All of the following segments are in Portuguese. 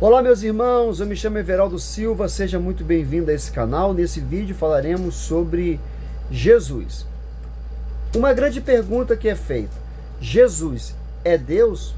Olá meus irmãos, eu me chamo Everaldo Silva, seja muito bem-vindo a esse canal. Nesse vídeo falaremos sobre Jesus. Uma grande pergunta que é feita: Jesus é Deus?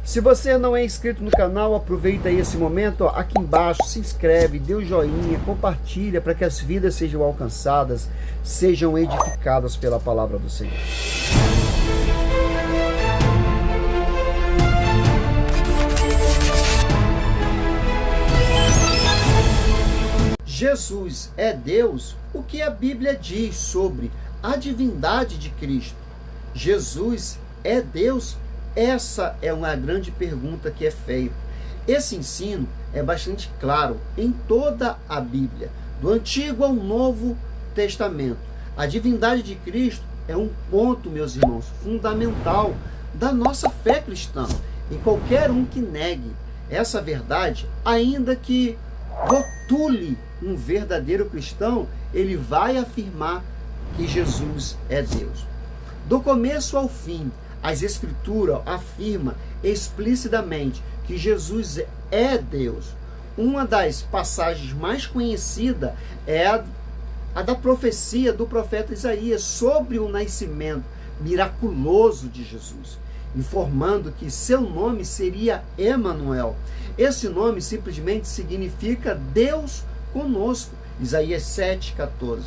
Se você não é inscrito no canal, aproveita aí esse momento, aqui embaixo, se inscreve, dê um joinha, compartilha para que as vidas sejam alcançadas, sejam edificadas pela palavra do Senhor. Jesus é Deus? O que a Bíblia diz sobre a divindade de Cristo? Jesus é Deus? Essa é uma grande pergunta que é feita. Esse ensino é bastante claro em toda a Bíblia, do Antigo ao Novo Testamento. A divindade de Cristo é um ponto, meus irmãos, fundamental da nossa fé cristã. E qualquer um que negue essa verdade, ainda que rotule um verdadeiro cristão, ele vai afirmar que Jesus é Deus. Do começo ao fim, as Escrituras afirmam explicitamente que Jesus é Deus. Uma das passagens mais conhecidas é a da profecia do profeta Isaías sobre o nascimento miraculoso de Jesus, informando que seu nome seria Emanuel. Esse nome simplesmente significa Deus conosco. Isaías 7,14.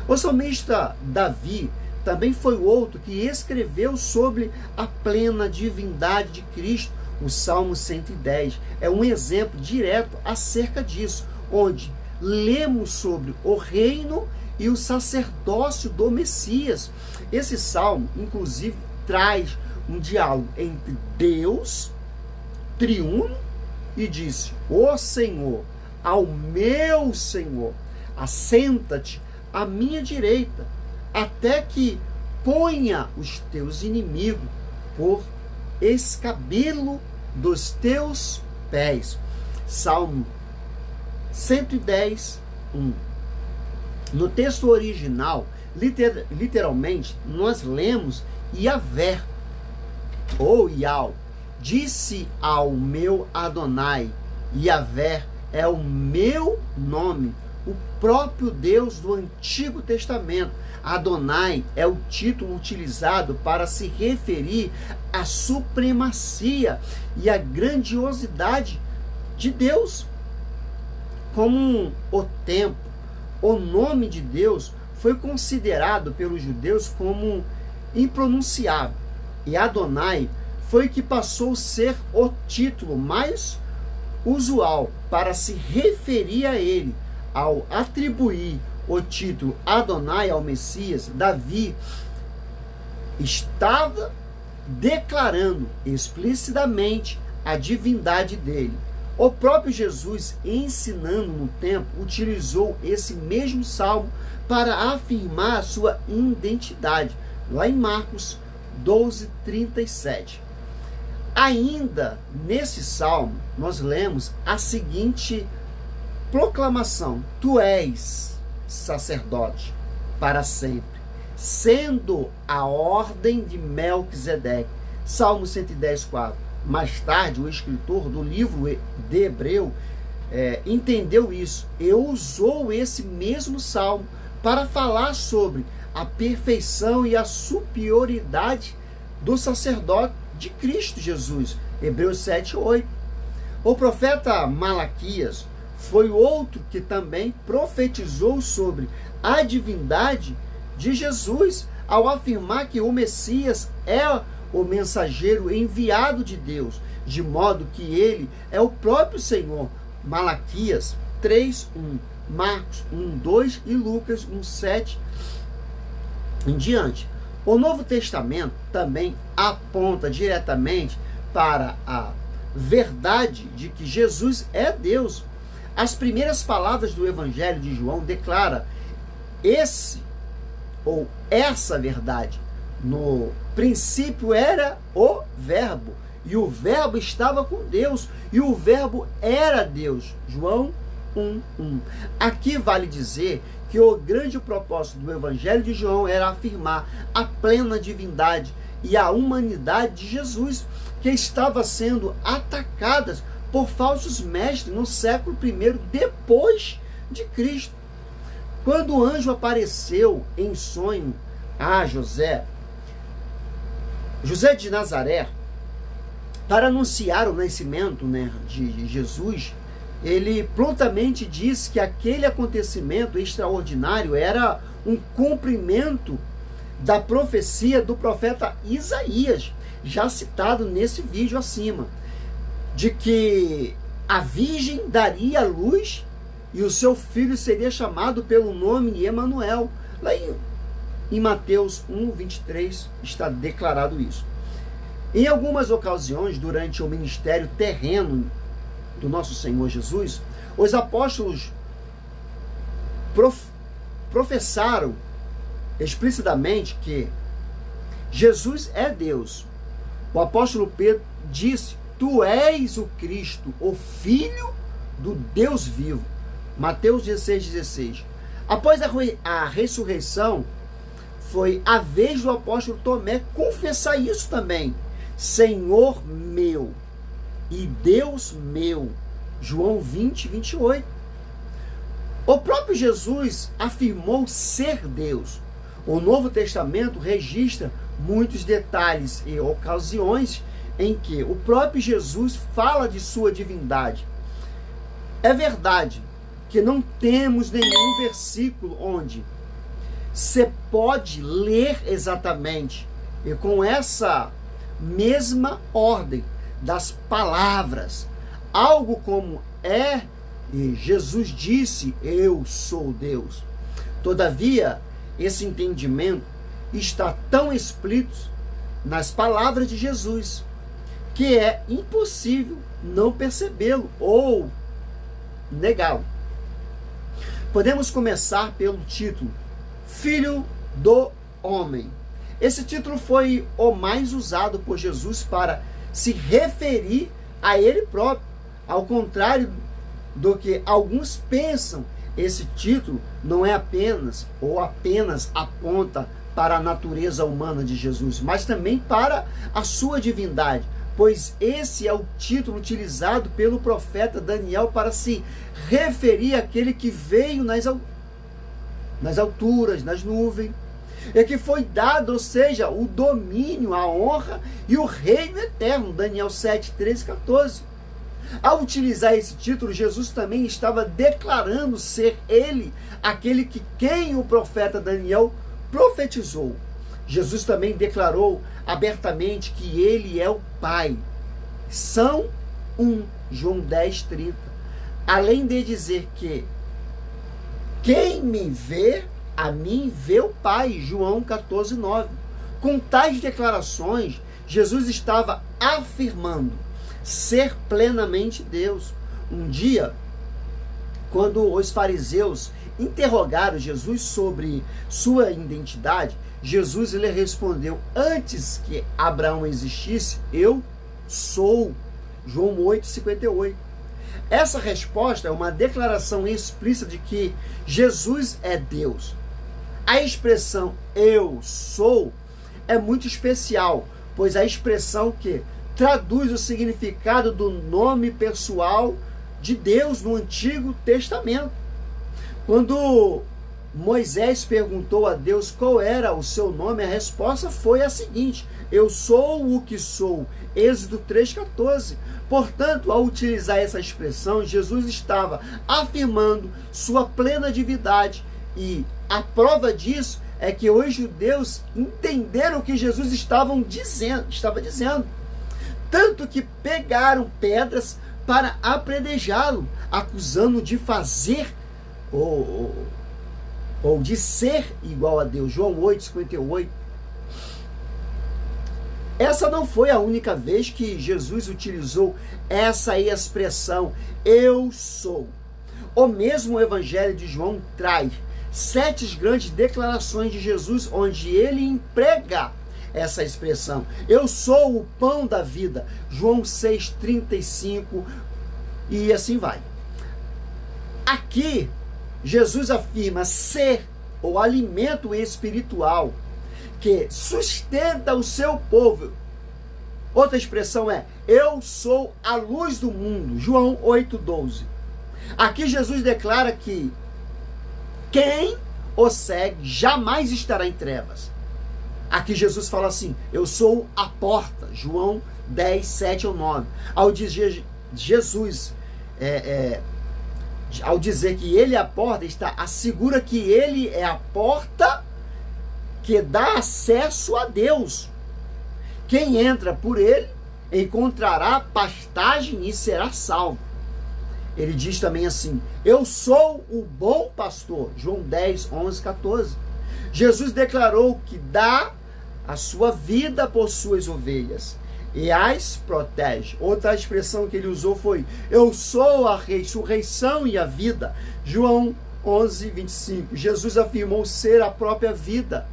O salmista Davi também foi outro que escreveu sobre a plena divindade de Cristo. O Salmo 110 é um exemplo direto acerca disso, onde lemos sobre o reino e o sacerdócio do Messias. Esse salmo, inclusive, traz um diálogo entre Deus, triuno, e disse: ó Senhor, ao meu Senhor, assenta-te à minha direita, até que ponha os teus inimigos por escabelo dos teus pés. Salmo 110, 1. No texto original, literalmente, nós lemos Yavé, ou Yau, disse ao meu Adonai. Yavé é o meu nome, o próprio Deus do Antigo Testamento. Adonai é o título utilizado para se referir à supremacia e à grandiosidade de Deus. Como o tempo, o nome de Deus foi considerado pelos judeus como impronunciável, e Adonai foi que passou a ser o título mais usual para se referir a ele. Ao atribuir o título Adonai ao Messias, Davi estava declarando explicitamente a divindade dele. O próprio Jesus, ensinando no templo, utilizou esse mesmo salmo para afirmar a sua identidade, lá em Marcos 12:37. Ainda nesse salmo, nós lemos a seguinte proclamação: tu és sacerdote para sempre, sendo a ordem de Melquisedeque. Salmo 110:4. Mais tarde, o escritor do livro de Hebreu entendeu isso e usou esse mesmo salmo para falar sobre a perfeição e a superioridade do sacerdote de Cristo Jesus. Hebreus 7:8. O profeta Malaquias foi outro que também profetizou sobre a divindade de Jesus, ao afirmar que o Messias é o mensageiro enviado de Deus, de modo que ele é o próprio Senhor. Malaquias 3:1, Marcos 1:2 e Lucas 1:7 em diante. O Novo Testamento também aponta diretamente para a verdade de que Jesus é Deus. As primeiras palavras do Evangelho de João declaram essa verdade. No princípio era o Verbo, e o Verbo estava com Deus, e o Verbo era Deus. João 1:1. Aqui vale dizer que o grande propósito do Evangelho de João era afirmar a plena divindade e a humanidade de Jesus, que estava sendo atacadas por falsos mestres no século I depois de Cristo. Quando o anjo apareceu em sonho a José de Nazaré, para anunciar o nascimento, de Jesus, ele prontamente disse que aquele acontecimento extraordinário era um cumprimento da profecia do profeta Isaías, já citado nesse vídeo acima, de que a virgem daria à luz e o seu filho seria chamado pelo nome Emanuel. Lá em Mateus 1:23 está declarado isso. Em algumas ocasiões, durante o ministério terreno do nosso Senhor Jesus, os apóstolos professaram explicitamente que Jesus é Deus. O apóstolo Pedro disse: tu és o Cristo, o Filho do Deus vivo. Mateus 16:16. Após a ressurreição, foi a vez do apóstolo Tomé confessar isso também. Senhor meu e Deus meu. João 20:28. O próprio Jesus afirmou ser Deus. O Novo Testamento registra muitos detalhes e ocasiões em que o próprio Jesus fala de sua divindade. É verdade que não temos nenhum versículo onde você pode ler exatamente e com essa mesma ordem das palavras, algo como e Jesus disse: eu sou Deus. Todavia, esse entendimento está tão explícito nas palavras de Jesus que é impossível não percebê-lo ou negá-lo. Podemos começar pelo título Filho do Homem. Esse título foi o mais usado por Jesus para se referir a ele próprio. Ao contrário do que alguns pensam, esse título não é apenas aponta para a natureza humana de Jesus, mas também para a sua divindade, pois esse é o título utilizado pelo profeta Daniel para se referir àquele que veio nas alturas, nas nuvens, e que foi dado, ou seja, o domínio, a honra e o reino eterno. Daniel 7, 13, 14. Ao utilizar esse título, Jesus também estava declarando ser ele aquele que quem o profeta Daniel profetizou. Jesus também declarou abertamente que ele é o Pai. São um. João 10, 30. Além de dizer que quem me vê, a mim vê o Pai. João 14, 9. Com tais declarações, Jesus estava afirmando ser plenamente Deus. Um dia, quando os fariseus interrogaram Jesus sobre sua identidade, Jesus lhe respondeu: antes que Abraão existisse, eu sou. João 8:58. Essa resposta é uma declaração explícita de que Jesus é Deus. A expressão eu sou é muito especial, pois a expressão que traduz o significado do nome pessoal de Deus no Antigo Testamento. Quando Moisés perguntou a Deus qual era o seu nome, a resposta foi a seguinte: eu sou o que sou. Êxodo 3,14. Portanto, ao utilizar essa expressão, Jesus estava afirmando sua plena divindade, e a prova disso é que os judeus entenderam o que Jesus estava dizendo. Tanto que pegaram pedras para apedrejá-lo, acusando-o de fazer ou de ser igual a Deus. João 8:58. Essa não foi a única vez que Jesus utilizou essa expressão, eu sou. O mesmo Evangelho de João traz 7 grandes declarações de Jesus, onde ele emprega essa expressão. Eu sou o pão da vida. João 6:35 e assim vai. Aqui, Jesus afirma ser o alimento espiritual que sustenta o seu povo, Outra expressão é: eu sou a luz do mundo. João 8,12. Aqui Jesus declara que quem o segue jamais estará em trevas. Aqui Jesus fala assim: eu sou a porta. João 10, 7 ou 9. Ao dizer Jesus, ao dizer que ele é a porta, assegura que ele é a porta que dá acesso a Deus. Quem entra por ele encontrará pastagem e será salvo. Ele diz também assim: eu sou o bom pastor. João 10, 11, 14. Jesus declarou que dá a sua vida por suas ovelhas e as protege. Outra expressão que ele usou foi: eu sou a ressurreição e a vida. João 11, 25. Jesus afirmou ser a própria vida.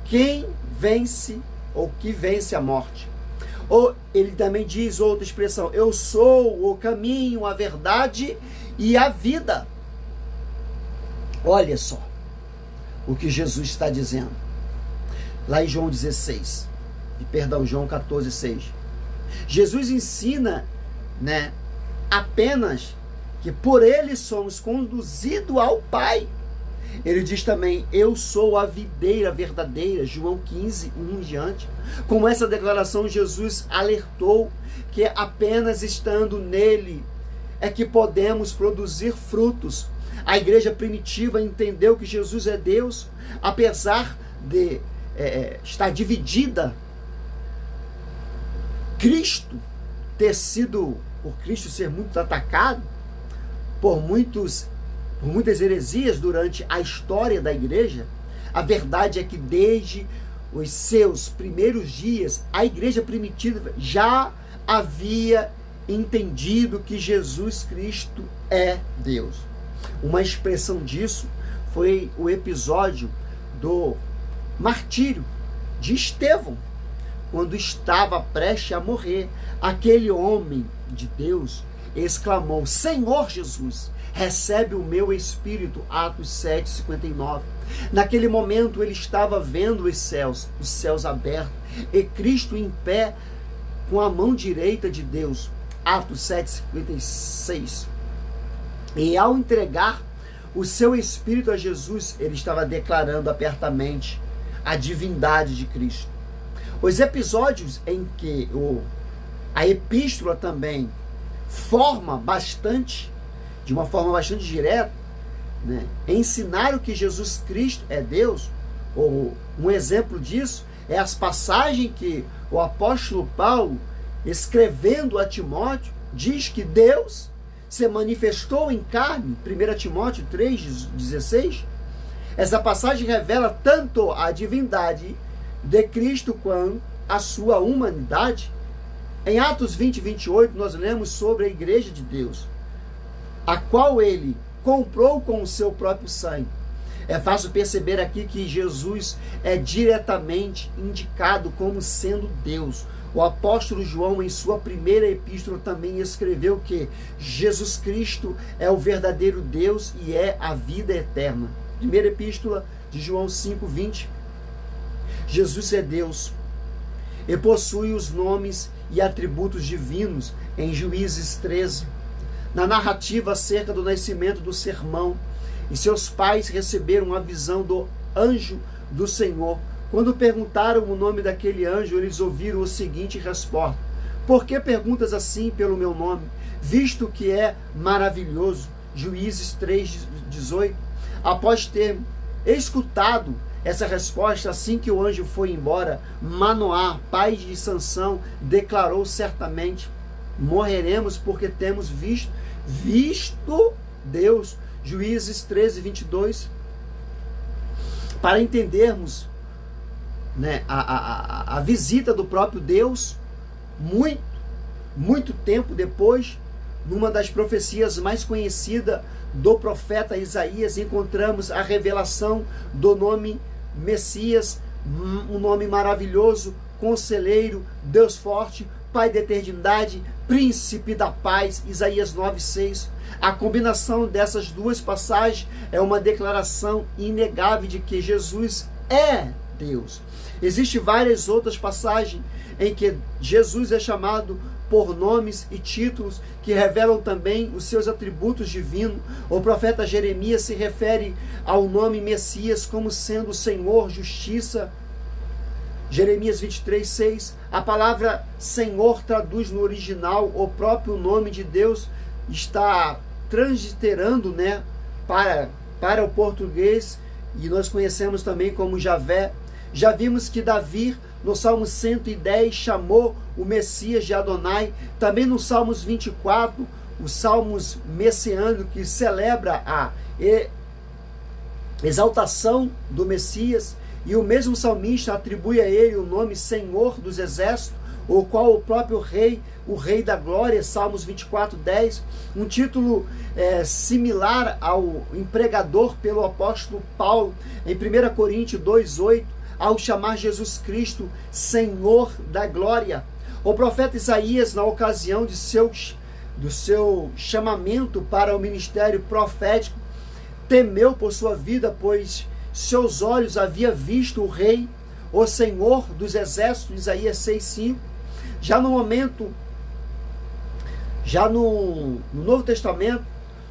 Quem vence ou que vence a morte. Ou ele também diz outra expressão: eu sou o caminho, a verdade e a vida. Olha só o que Jesus está dizendo lá em João 16, João 14, 6. Jesus ensina, apenas que por ele somos conduzidos ao Pai. Ele diz também: eu sou a videira verdadeira. João 15, 1 em diante. Com essa declaração, Jesus alertou que apenas estando nele é que podemos produzir frutos. A igreja primitiva entendeu que Jesus é Deus, apesar de estar dividida. Por Cristo ser muito atacado por muitas heresias durante a história da igreja, a verdade é que desde os seus primeiros dias, a igreja primitiva já havia entendido que Jesus Cristo é Deus. Uma expressão disso foi o episódio do martírio de Estevão, quando estava prestes a morrer. Aquele homem de Deus exclamou: Senhor Jesus, recebe o meu espírito. Atos 7, 59. Naquele momento ele estava vendo os céus abertos, e Cristo em pé com a mão direita de Deus. Atos 7, 56. E ao entregar o seu espírito a Jesus, ele estava declarando abertamente a divindade de Cristo. Os episódios em que a epístola também de uma forma bastante direta, ensinaram que Jesus Cristo é Deus. Ou um exemplo disso é as passagens que o apóstolo Paulo, escrevendo a Timóteo, diz que Deus se manifestou em carne. 1 Timóteo 3,16. Essa passagem revela tanto a divindade de Cristo quanto a sua humanidade. Em Atos 20, 28, nós lemos sobre a igreja de Deus, a qual ele comprou com o seu próprio sangue. É fácil perceber aqui que Jesus é diretamente indicado como sendo Deus. O apóstolo João, em sua primeira epístola, também escreveu que Jesus Cristo é o verdadeiro Deus e é a vida eterna. Primeira epístola de João 5, 20. Jesus é Deus e possui os nomes e atributos divinos em Juízes 13. Na narrativa acerca do nascimento do sermão, e seus pais receberam a visão do anjo do Senhor. Quando perguntaram o nome daquele anjo, eles ouviram o seguinte resposta: por que perguntas assim pelo meu nome, visto que é maravilhoso? Juízes 3:18. Após ter escutado essa resposta, assim que o anjo foi embora, Manoá, pai de Sansão, declarou certamente: morreremos porque temos visto Deus. Juízes 13:22. Para entendermos a visita do próprio Deus, muito tempo depois, numa das profecias mais conhecidas do profeta Isaías, encontramos a revelação do nome Messias, um nome maravilhoso: Conselheiro, Deus forte, Pai da eternidade, Príncipe da paz. Isaías 9:6. A combinação dessas duas passagens é uma declaração inegável de que Jesus é Deus. Existem várias outras passagens em que Jesus é chamado por nomes e títulos que revelam também os seus atributos divinos. O profeta Jeremias se refere ao nome Messias como sendo o Senhor, justiça. Jeremias 23:6. A palavra Senhor traduz no original o próprio nome de Deus, está transliterando, né, para o português, e nós conhecemos também como Javé. Já vimos que Davi, no Salmo 110, chamou o Messias de Adonai. Também no Salmos 24, os Salmos messiânicos, que celebra a exaltação do Messias. E o mesmo salmista atribui a ele o nome Senhor dos Exércitos, o qual o próprio rei, o Rei da Glória, Salmos 24:10, um título similar ao empregador pelo apóstolo Paulo, em 1 Coríntios 2:8, ao chamar Jesus Cristo Senhor da Glória. O profeta Isaías, na ocasião do seu chamamento para o ministério profético, temeu por sua vida, pois seus olhos havia visto o Rei, o Senhor dos Exércitos, Isaías 6:5. Já no Novo Testamento,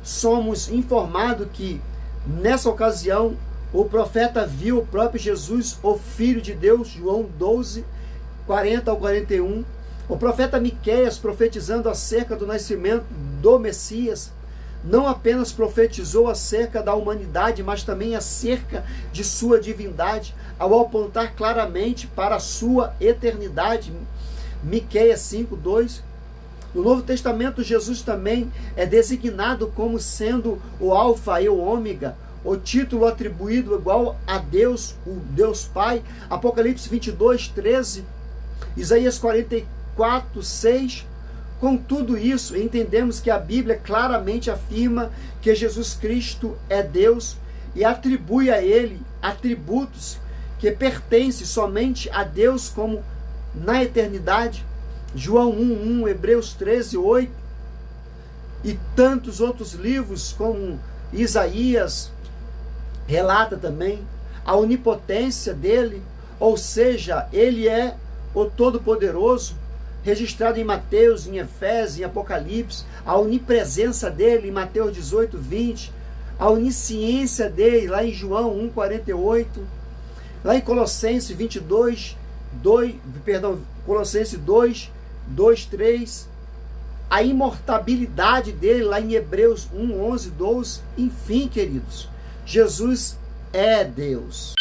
somos informados que, nessa ocasião, o profeta viu o próprio Jesus, o Filho de Deus, João 12:40-41. O profeta Miqueias, profetizando acerca do nascimento do Messias, não apenas profetizou acerca da humanidade, mas também acerca de sua divindade, ao apontar claramente para a sua eternidade. Miqueias 5:2. No Novo Testamento, Jesus também é designado como sendo o Alfa e o Ômega, o título atribuído igual a Deus, o Deus Pai. Apocalipse 22:13, Isaías 44:6. Com tudo isso, entendemos que a Bíblia claramente afirma que Jesus Cristo é Deus e atribui a Ele atributos que pertencem somente a Deus, como na eternidade. João 1:1, Hebreus 13:8 e tantos outros livros, como Isaías relata também a onipotência dele, ou seja, ele é o Todo-Poderoso, registrado em Mateus, em Efésios, em Apocalipse, a onipresença dele em Mateus 18:20, a onisciência dele lá em João 1:48, lá em Colossenses 2:3, a imortabilidade dele lá em Hebreus 1:11-12. Enfim, queridos, Jesus é Deus.